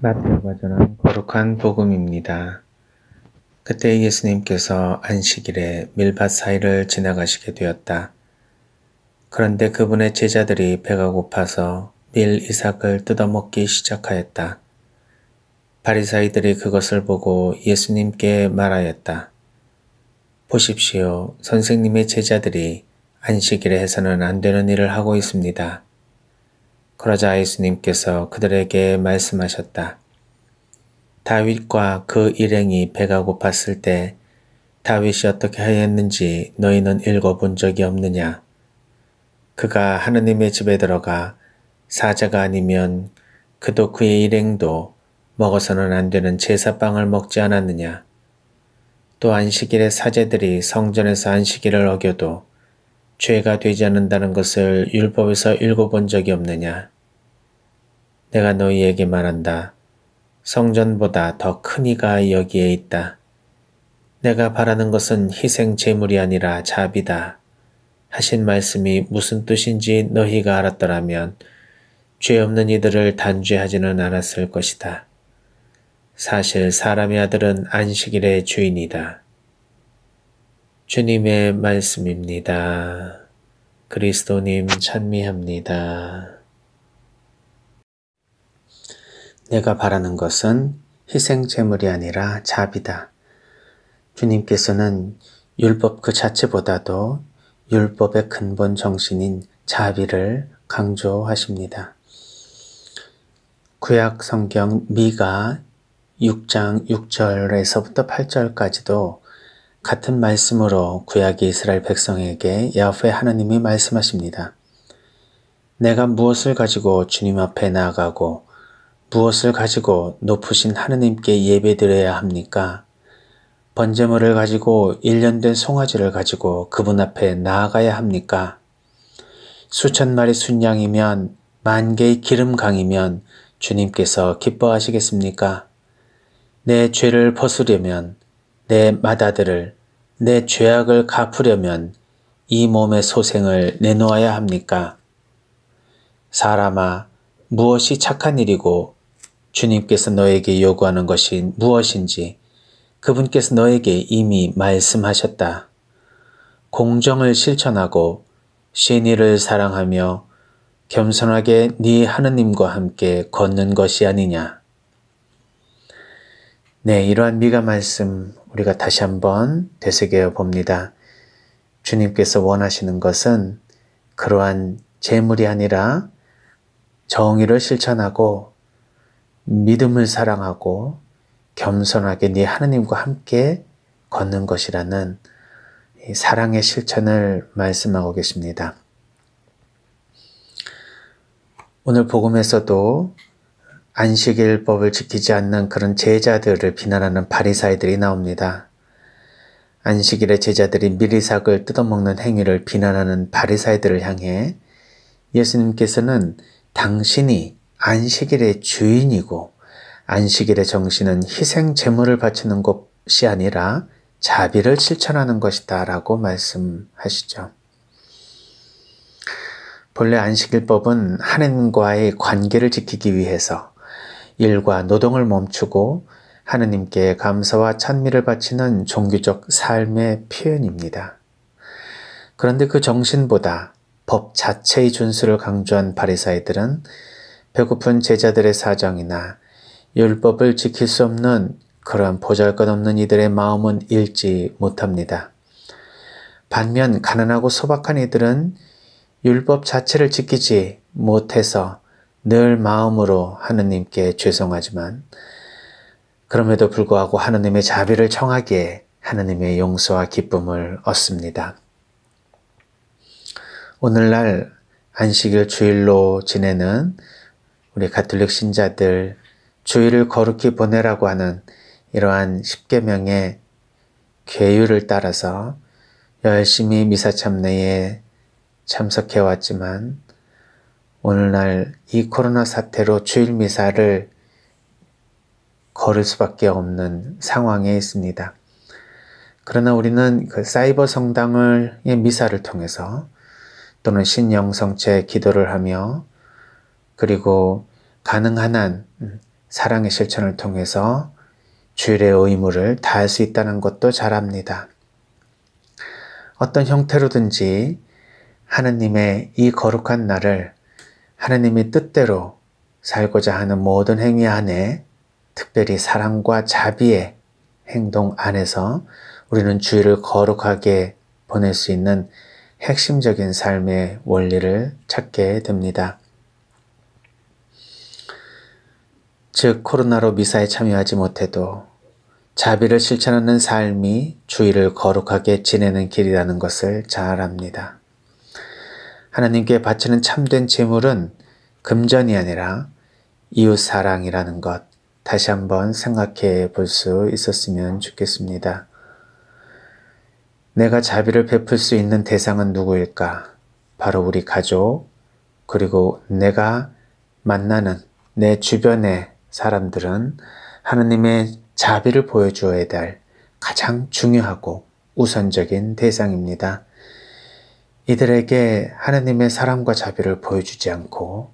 마태가 전한 거룩한 복음입니다. 그때 예수님께서 안식일에 밀밭 사이를 지나가시게 되었다. 그런데 그분의 제자들이 배가 고파서 밀 이삭을 뜯어먹기 시작하였다. 바리사이들이 그것을 보고 예수님께 말하였다. 보십시오. 선생님의 제자들이 안식일에 해서는 안 되는 일을 하고 있습니다. 그러자 예수님께서 그들에게 말씀하셨다. 다윗과 그 일행이 배가 고팠을 때 다윗이 어떻게 하였는지 너희는 읽어본 적이 없느냐? 그가 하느님의 집에 들어가 사자가 아니면 그도 그의 일행도 먹어서는 안 되는 제사빵을 먹지 않았느냐? 또 안식일에 사제들이 성전에서 안식일을 어겨도 죄가 되지 않는다는 것을 율법에서 읽어본 적이 없느냐? 내가 너희에게 말한다. 성전보다 더 큰 이가 여기에 있다. 내가 바라는 것은 희생 제물이 아니라 자비다. 하신 말씀이 무슨 뜻인지 너희가 알았더라면 죄 없는 이들을 단죄하지는 않았을 것이다. 사실 사람의 아들은 안식일의 주인이다. 주님의 말씀입니다. 그리스도님 찬미합니다. 내가 바라는 것은 희생 제물이 아니라 자비다. 주님께서는 율법 그 자체보다도 율법의 근본 정신인 자비를 강조하십니다. 구약 성경 미가 6장 6절에서부터 8절까지도 같은 말씀으로 구약의 이스라엘 백성에게 야훼 하나님이 말씀하십니다. 내가 무엇을 가지고 주님 앞에 나아가고 무엇을 가지고 높으신 하느님께 예배드려야 합니까? 번제물을 가지고 1년 된 송아지를 가지고 그분 앞에 나아가야 합니까? 수천 마리 순양이면 10,000개의 기름강이면 주님께서 기뻐하시겠습니까? 내 죄를 벗으려면 내 맏아들을 내 죄악을 갚으려면 이 몸의 소생을 내놓아야 합니까? 사람아, 무엇이 착한 일이고 주님께서 너에게 요구하는 것이 무엇인지 그분께서 너에게 이미 말씀하셨다. 공정을 실천하고 신의를 사랑하며 겸손하게 네 하느님과 함께 걷는 것이 아니냐. 네, 이러한 미가 말씀 우리가 다시 한번 되새겨 봅니다. 주님께서 원하시는 것은 그러한 재물이 아니라 정의를 실천하고 믿음을 사랑하고 겸손하게 네 하느님과 함께 걷는 것이라는 사랑의 실천을 말씀하고 계십니다. 오늘 복음에서도 안식일법을 지키지 않는 그런 제자들을 비난하는 바리사이들이 나옵니다. 안식일에 제자들이 밀이삭을 뜯어먹는 행위를 비난하는 바리사이들을 향해 예수님께서는 당신이 안식일의 주인이고 안식일의 정신은 희생 제물을 바치는 것이 아니라 자비를 실천하는 것이다 라고 말씀하시죠. 본래 안식일법은 하느님과의 관계를 지키기 위해서 일과 노동을 멈추고 하느님께 감사와 찬미를 바치는 종교적 삶의 표현입니다. 그런데 그 정신보다 법 자체의 준수를 강조한 바리사이들은 배고픈 제자들의 사정이나 율법을 지킬 수 없는 그러한 보잘것없는 이들의 마음은 읽지 못합니다. 반면 가난하고 소박한 이들은 율법 자체를 지키지 못해서 늘 마음으로 하느님께 죄송하지만 그럼에도 불구하고 하느님의 자비를 청하기에 하느님의 용서와 기쁨을 얻습니다. 오늘날 안식일 주일로 지내는 우리 가톨릭 신자들 주일을 거룩히 보내라고 하는 이러한 십계명의 계율을 따라서 열심히 미사 참례에 참석해 왔지만 오늘날 이 코로나 사태로 주일 미사를 거를 수밖에 없는 상황에 있습니다. 그러나 우리는 그 사이버 성당의 미사를 통해서 또는 신영성체 기도를 하며 그리고 가능한 한 사랑의 실천을 통해서 주일의 의무를 다할 수 있다는 것도 잘 압니다. 어떤 형태로든지 하느님의 이 거룩한 날을 하느님의 뜻대로 살고자 하는 모든 행위 안에, 특별히 사랑과 자비의 행동 안에서 우리는 주일을 거룩하게 보낼 수 있는 핵심적인 삶의 원리를 찾게 됩니다. 즉, 코로나로 미사에 참여하지 못해도 자비를 실천하는 삶이 주일을 거룩하게 지내는 길이라는 것을 잘 압니다. 하나님께 바치는 참된 제물은 금전이 아니라 이웃사랑이라는 것, 다시 한번 생각해 볼 수 있었으면 좋겠습니다. 내가 자비를 베풀 수 있는 대상은 누구일까? 바로 우리 가족, 그리고 내가 만나는 내 주변의 사람들은 하느님의 자비를 보여주어야 될 가장 중요하고 우선적인 대상입니다. 이들에게 하느님의 사랑과 자비를 보여주지 않고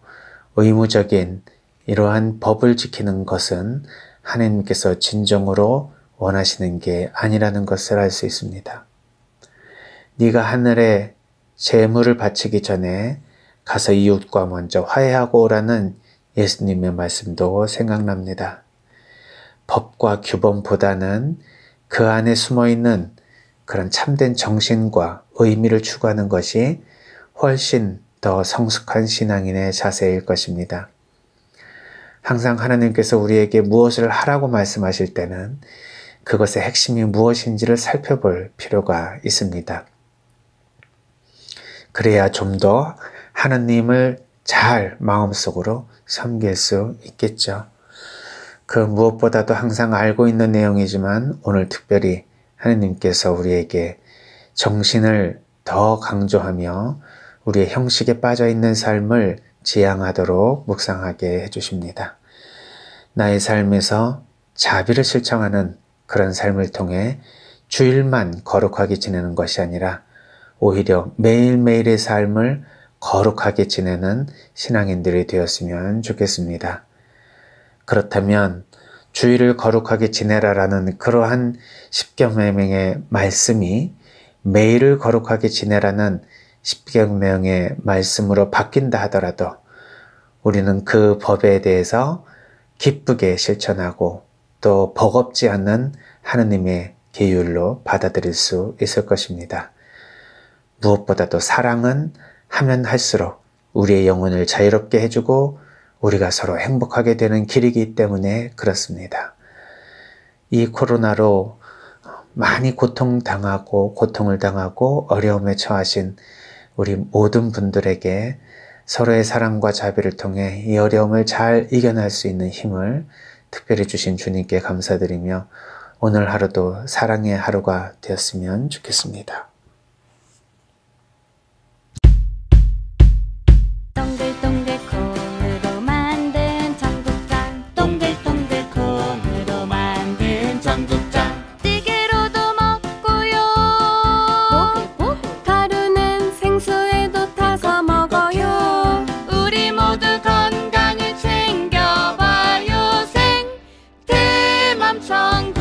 의무적인 이러한 법을 지키는 것은 하느님께서 진정으로 원하시는 게 아니라는 것을 알 수 있습니다. 네가 하늘에 제물을 바치기 전에 가서 이웃과 먼저 화해하고 오라는 예수님의 말씀도 생각납니다. 법과 규범보다는 그 안에 숨어있는 그런 참된 정신과 의미를 추구하는 것이 훨씬 더 성숙한 신앙인의 자세일 것입니다. 항상 하나님께서 우리에게 무엇을 하라고 말씀하실 때는 그것의 핵심이 무엇인지를 살펴볼 필요가 있습니다. 그래야 좀 더 하나님을 잘 마음속으로 섬길 수 있겠죠. 그 무엇보다도 항상 알고 있는 내용이지만 오늘 특별히 하나님께서 우리에게 정신을 더 강조하며 우리의 형식에 빠져있는 삶을 지향하도록 묵상하게 해주십니다. 나의 삶에서 자비를 실천하는 그런 삶을 통해 주일만 거룩하게 지내는 것이 아니라 오히려 매일매일의 삶을 거룩하게 지내는 신앙인들이 되었으면 좋겠습니다. 그렇다면 주일을 거룩하게 지내라라는 그러한 십계명의 말씀이 매일을 거룩하게 지내라는 십계명의 말씀으로 바뀐다 하더라도 우리는 그 법에 대해서 기쁘게 실천하고 또 버겁지 않는 하느님의 계율로 받아들일 수 있을 것입니다. 무엇보다도 사랑은 하면 할수록 우리의 영혼을 자유롭게 해주고 우리가 서로 행복하게 되는 길이기 때문에 그렇습니다. 이 코로나로 많이 고통을 당하고 어려움에 처하신 우리 모든 분들에게 서로의 사랑과 자비를 통해 이 어려움을 잘 이겨낼 수 있는 힘을 특별히 주신 주님께 감사드리며 오늘 하루도 사랑의 하루가 되었으면 좋겠습니다. 동글동글 콩으로 만든 청국장, 동글동글 콩으로 만든 청국장, 찌개로도 먹고요. 가루는 생수에도 타서 먹어요. 우리 모두 건강을 챙겨봐요. 생태맘 청국장.